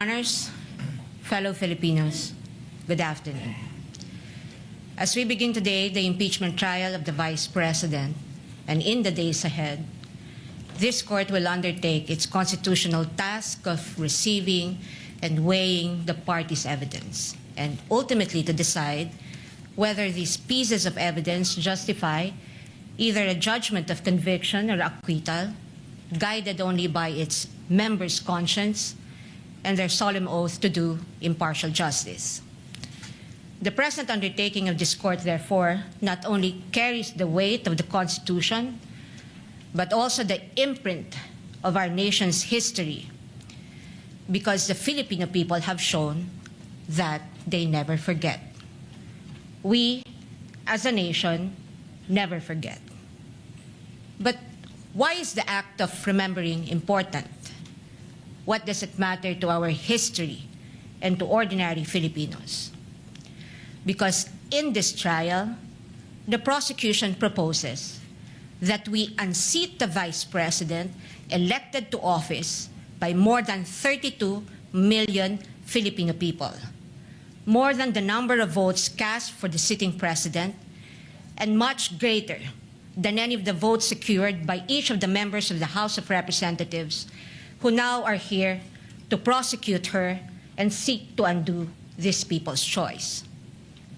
Honors, fellow Filipinos, good afternoon. As we begin today the impeachment trial of the Vice President, and in the days ahead, this court will undertake its constitutional task of receiving and weighing the parties' evidence, and ultimately to decide whether these pieces of evidence justify either a judgment of conviction or acquittal, guided only by its members' conscience and their solemn oath to do impartial justice. The present undertaking of this court, therefore, not only carries the weight of the Constitution, but also the imprint of our nation's history, because the Filipino people have shown that they never forget. We, as a nation, never forget. But why is the act of remembering important? What does it matter to our history and to ordinary Filipinos? Because in this trial, the prosecution proposes that we unseat the Vice President elected to office by more than 32 million Filipino people, more than the number of votes cast for the sitting President, and much greater than any of the votes secured by each of the members of the House of Representatives who now are here to prosecute her and seek to undo this people's choice.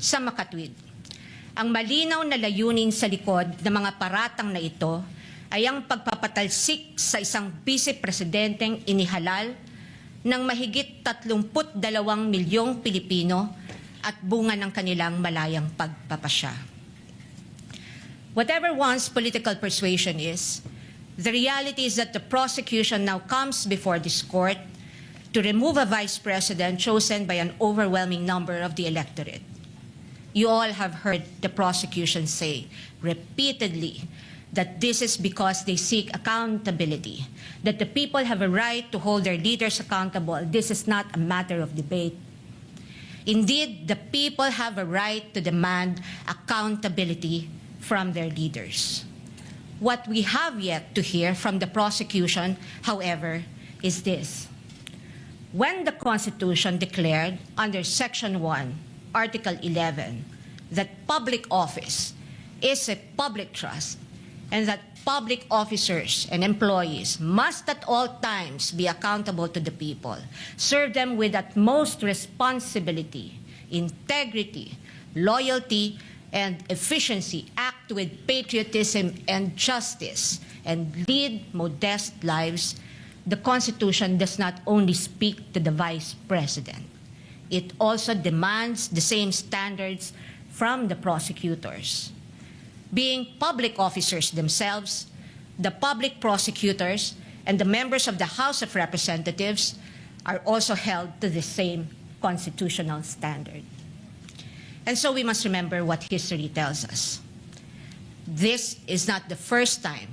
Sa makatwid, ang malinaw na layunin sa likod ng mga paratang na ito ay ang pagpapatalsik sa isang vice-presidenteng inihalal ng mahigit 32 milyong Pilipino at bunga ng kanilang malayang pagpapasya. Whatever one's political persuasion is, the reality is that the prosecution now comes before this court to remove a vice president chosen by an overwhelming number of the electorate. You all have heard the prosecution say repeatedly that this is because they seek accountability, that the people have a right to hold their leaders accountable. This is not a matter of debate. Indeed, the people have a right to demand accountability from their leaders. What we have yet to hear from the prosecution, however, is this. When the Constitution declared under Section 1, Article 11, that public office is a public trust and that public officers and employees must at all times be accountable to the people, serve them with utmost responsibility, integrity, loyalty, and efficiency, act with patriotism and justice, and lead modest lives, the Constitution does not only speak to the Vice President. It also demands the same standards from the prosecutors. Being public officers themselves, the public prosecutors and the members of the House of Representatives are also held to the same constitutional standard. And so we must remember what history tells us. This is not the first time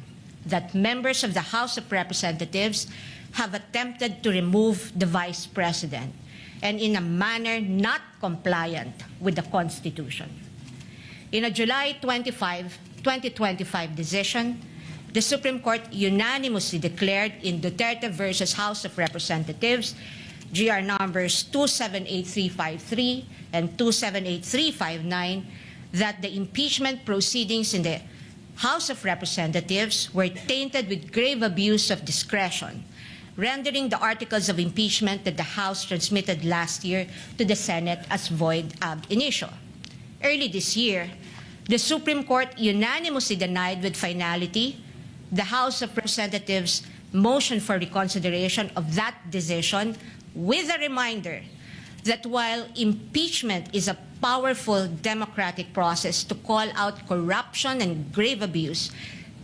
that members of the House of Representatives have attempted to remove the Vice President, and in a manner not compliant with the Constitution. In a July 25, 2025 decision, the Supreme Court unanimously declared in Duterte versus House of Representatives, GR numbers 278353 and 278359, that the impeachment proceedings in the House of Representatives were tainted with grave abuse of discretion, rendering the articles of impeachment that the House transmitted last year to the Senate as void ab initio. Early this year, the Supreme Court unanimously denied with finality the House of Representatives' motion for reconsideration of that decision, with a reminder that while impeachment is a powerful democratic process to call out corruption and grave abuse,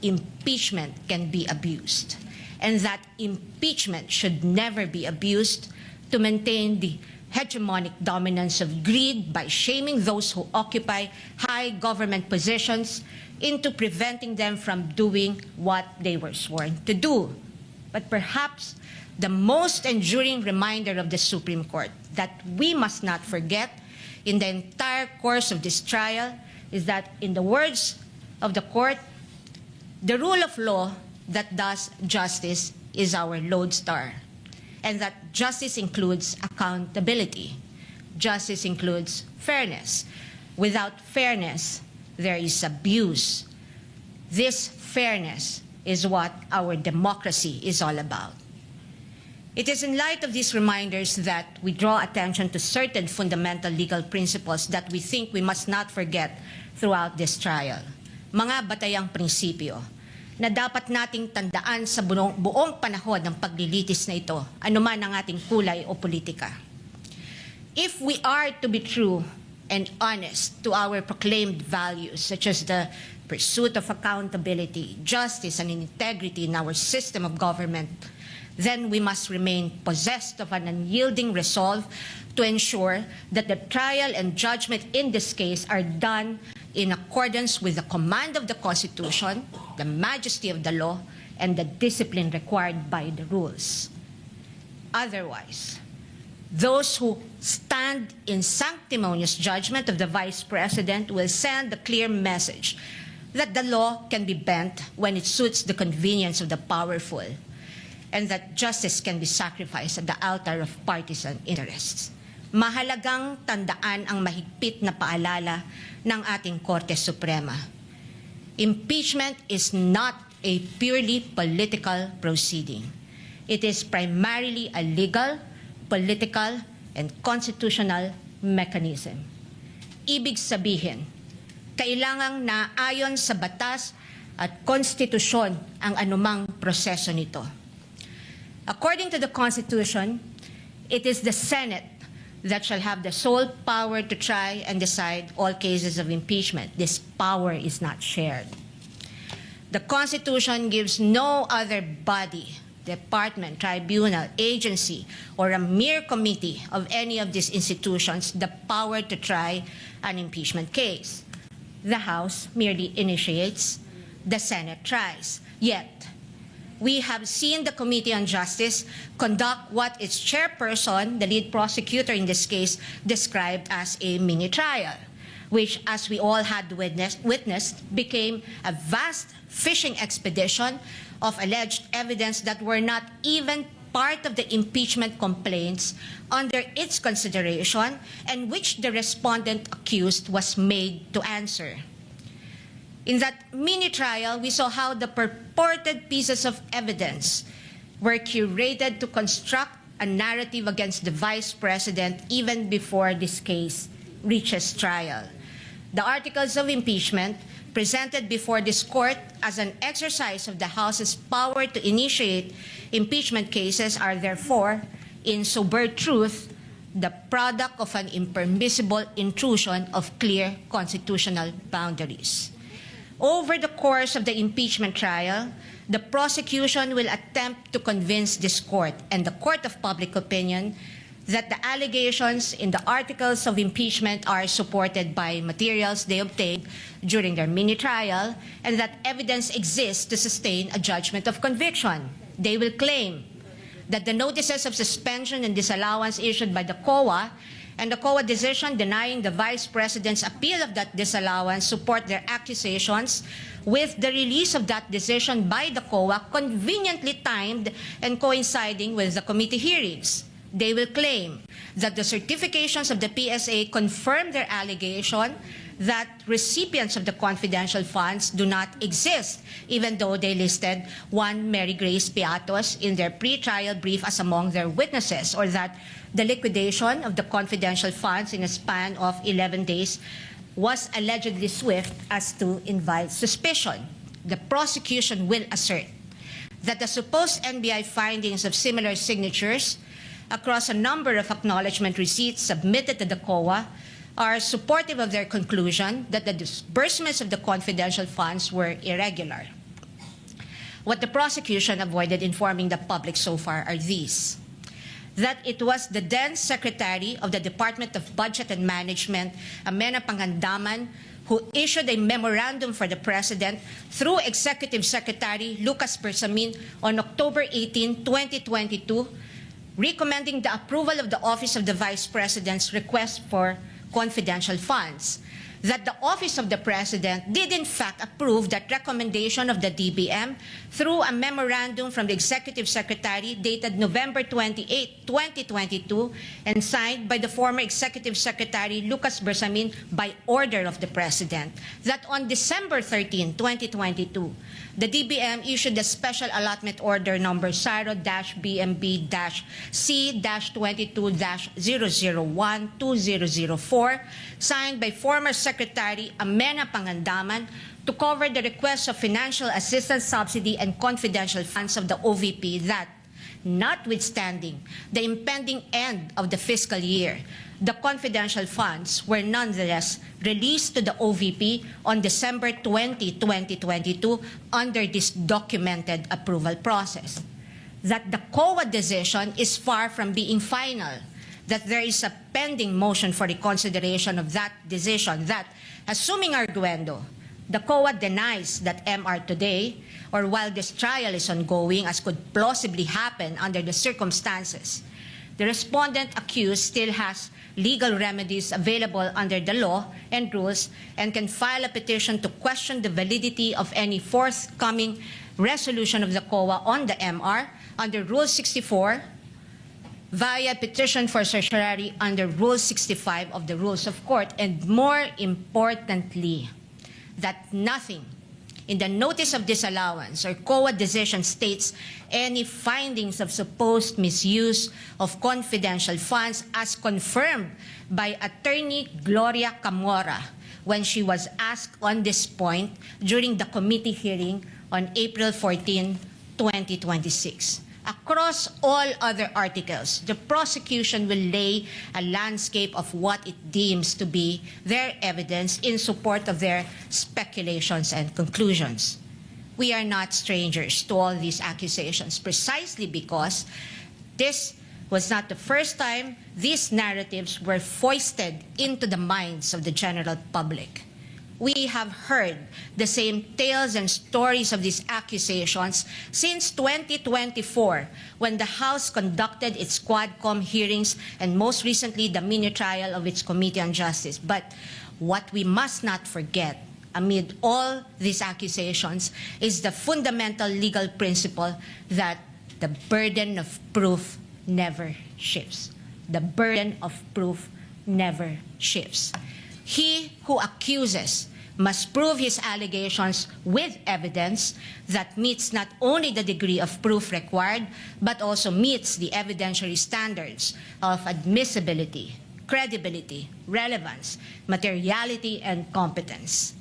impeachment can be abused, and that impeachment should never be abused to maintain the hegemonic dominance of greed by shaming those who occupy high government positions into preventing them from doing what they were sworn to do. But perhaps the most enduring reminder of the Supreme Court that we must not forget in the entire course of this trial is that, in the words of the court, the rule of law that does justice is our lodestar. and that justice includes accountability. Justice includes fairness. Without fairness, there is abuse. This fairness is what our democracy is all about. It is in light of these reminders that we draw attention to certain fundamental legal principles that we think we must not forget throughout this trial. Mga batayang prinsipyo na dapat nating tandaan sa buong panahon ng paglilitis na ito, anuman ang ating kulay o politika. If we are to be true and honest to our proclaimed values, such as the pursuit of accountability, justice, and integrity in our system of government, then we must remain possessed of an unyielding resolve to ensure that the trial and judgment in this case are done in accordance with the command of the Constitution, the majesty of the law, and the discipline required by the rules. Otherwise, those who stand in sanctimonious judgment of the Vice President will send a clear message that the law can be bent when it suits the convenience of the powerful, and that justice can be sacrificed at the altar of partisan interests. Mahalagang tandaan ang mahigpit na paalala ng ating Korte Suprema. Impeachment is not a purely political proceeding. It is primarily a legal, political, and constitutional mechanism. Ibig sabihin, kailangang naayon sa batas at konstitusyon ang anumang proseso nito. According to the Constitution, it is the Senate that shall have the sole power to try and decide all cases of impeachment. This power is not shared. The Constitution gives no other body, department, tribunal, agency, or a mere committee of any of these institutions the power to try an impeachment case. The House merely initiates, the Senate tries. Yet, we have seen the Committee on Justice conduct what its chairperson, the lead prosecutor in this case, described as a mini trial, which, as we all had witnessed, became a vast fishing expedition of alleged evidence that were not even part of the impeachment complaints under its consideration and which the respondent accused was made to answer. In that mini trial, we saw how the purported pieces of evidence were curated to construct a narrative against the Vice President even before this case reaches trial. The articles of impeachment presented before this court as an exercise of the House's power to initiate impeachment cases are therefore, in sober truth, the product of an impermissible intrusion of clear constitutional boundaries. Over the course of the impeachment trial, the prosecution will attempt to convince this court and the court of public opinion that the allegations in the articles of impeachment are supported by materials they obtained during their mini trial and that evidence exists to sustain a judgment of conviction. They will claim that the notices of suspension and disallowance issued by the COA and the COA decision denying the Vice President's appeal of that disallowance support their accusations, with the release of that decision by the COA conveniently timed and coinciding with the committee hearings. They will claim that the certifications of the PSA confirm their allegation that recipients of the confidential funds do not exist, even though they listed one Mary Grace Piatos in their pre-trial brief as among their witnesses, or that the liquidation of the confidential funds in a span of 11 days was allegedly swift as to invite suspicion. The prosecution will assert that the supposed NBI findings of similar signatures across a number of acknowledgement receipts submitted to the COA are supportive of their conclusion that the disbursements of the confidential funds were irregular. What the prosecution avoided informing the public so far are these: that it was the then Secretary of the Department of Budget and Management, Amena Pangandaman, who issued a memorandum for the President through Executive Secretary Lucas Bersamin on October 18, 2022, recommending the approval of the Office of the Vice President's request for confidential funds. that the Office of the President did in fact approve that recommendation of the DBM through a memorandum from the Executive Secretary dated November 28, 2022, and signed by the former Executive Secretary Lucas Bersamin by order of the President, that on December 13, 2022, the DBM issued a special allotment order number SARO-BMB-C-22-001-2004, signed by former Secretary Amena Pangandaman, to cover the request of financial assistance, subsidy, and confidential funds of the OVP that, notwithstanding the impending end of the fiscal year, the confidential funds were nonetheless released to the OVP on December 20, 2022 under this documented approval process. That the COA decision is far from being final, that there is a pending motion for reconsideration of that decision that, assuming arguendo, the COA denies that MR today, or while this trial is ongoing, as could plausibly happen under the circumstances, the respondent accused still has legal remedies available under the law and rules and can file a petition to question the validity of any forthcoming resolution of the COA on the MR under Rule 64 via petition for certiorari under Rule 65 of the Rules of Court, and more importantly, that nothing in the notice of disallowance or COA decision states any findings of supposed misuse of confidential funds as confirmed by Attorney Gloria Camora when she was asked on this point during the committee hearing on April 14, 2026. Across all other articles, the prosecution will lay a landscape of what it deems to be their evidence in support of their speculations and conclusions. We are not strangers to all these accusations, precisely because this was not the first time these narratives were foisted into the minds of the general public. We have heard the same tales and stories of these accusations since 2024, when the House conducted its Quadcom hearings and most recently the mini-trial of its Committee on Justice. But what we must not forget amid all these accusations is the fundamental legal principle that the burden of proof never shifts. The burden of proof never shifts. He who accuses must prove his allegations with evidence that meets not only the degree of proof required, but also meets the evidentiary standards of admissibility, credibility, relevance, materiality, and competence.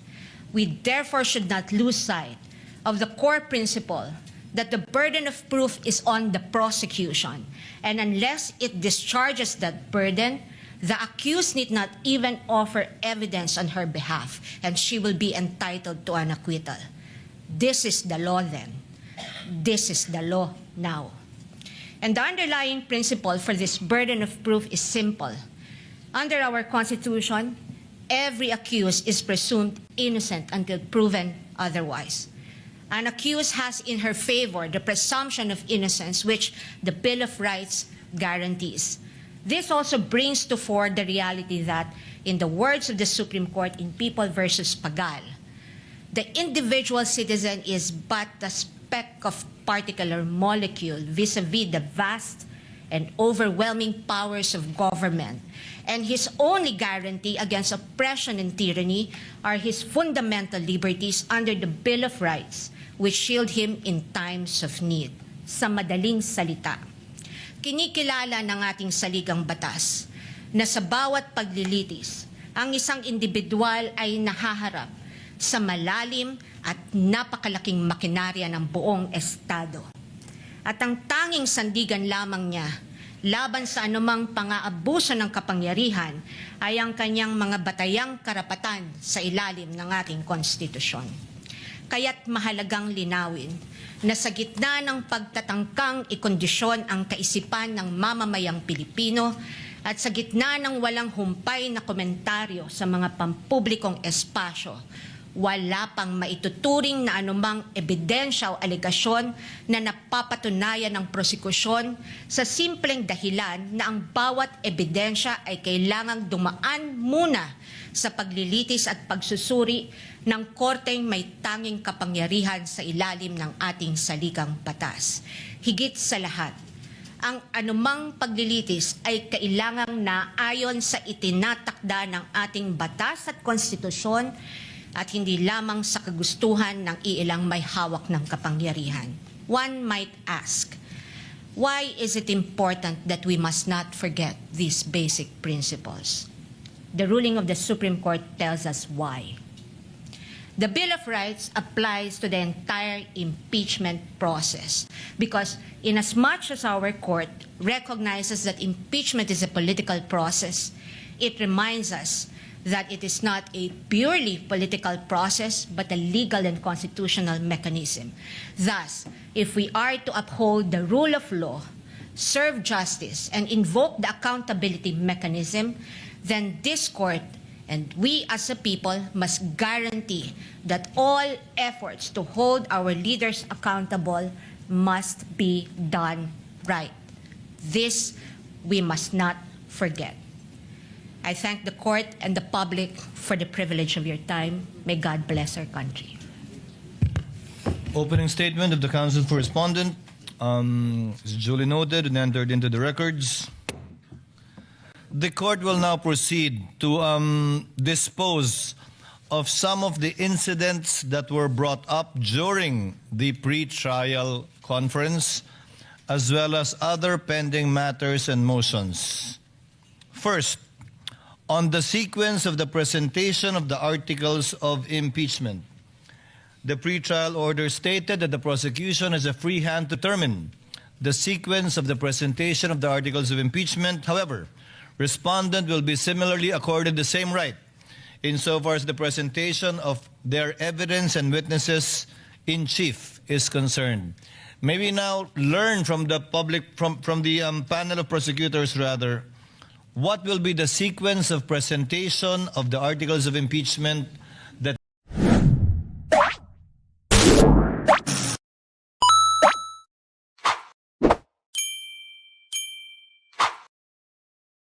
We therefore should not lose sight of the core principle that the burden of proof is on the prosecution, and unless it discharges that burden, the accused need not even offer evidence on her behalf, and she will be entitled to an acquittal. This is the law then. This is the law now. And the underlying principle for this burden of proof is simple. Under our Constitution, every accused is presumed innocent until proven otherwise. An accused has in her favor the presumption of innocence, which the Bill of Rights guarantees. This also brings to fore the reality that, in the words of the Supreme Court in People v. Pagal, the individual citizen is but a speck of particular molecule vis-a-vis the vast and overwhelming powers of government, and his only guarantee against oppression and tyranny are his fundamental liberties under the Bill of Rights, which shield him in times of need. Sa madaling salita, kinikilala ng ating saligang batas na sa bawat paglilitis, ang isang individual ay nahaharap sa malalim at napakalaking makinarya ng buong Estado. At ang tanging sandigan lamang niya laban sa anumang pang-aabuso ng kapangyarihan ay ang kanyang mga batayang karapatan sa ilalim ng ating konstitusyon. Kaya't mahalagang linawin na sa gitna ng pagtatangkang ikondisyon ang kaisipan ng mamamayang Pilipino at sa gitna ng walang humpay na komentaryo sa mga pampublikong espasyo, wala pang maituturing na anumang ebidensya o alegasyon na napapatunayan ng prosekusyon sa simpleng dahilan na ang bawat ebidensya ay kailangang dumaan muna sa paglilitis at pagsusuri ng korteng may tanging kapangyarihan sa ilalim ng ating saligang batas. Higit sa lahat, ang anumang paglilitis ay kailangang naayon sa itinatakda ng ating batas at konstitusyon at hindi lamang sa kagustuhan ng iilang may hawak ng kapangyarihan. One might ask, why is it important that we must not forget these basic principles? The ruling of the Supreme Court tells us why. The Bill of Rights applies to the entire impeachment process because inasmuch as our court recognizes that impeachment is a political process, it reminds us that it is not a purely political process but a legal and constitutional mechanism. Thus, if we are to uphold the rule of law, serve justice, and invoke the accountability mechanism, then this court and we as a people must guarantee that all efforts to hold our leaders accountable must be done right. This we must not forget. I thank the court and the public for the privilege of your time. May God bless our country. Opening statement of the Council for Respondent is duly noted and entered into the records. The court will now proceed to dispose of some of the incidents that were brought up during the pre-trial conference, as well as other pending matters and motions. First, on the sequence of the presentation of the articles of impeachment. The pretrial order stated that the prosecution has a free hand to determine the sequence of the presentation of the articles of impeachment. However, respondent will be similarly accorded the same right insofar as the presentation of their evidence and witnesses in chief is concerned. May we now learn from the panel of prosecutors rather, what will be the sequence of presentation of the articles of impeachment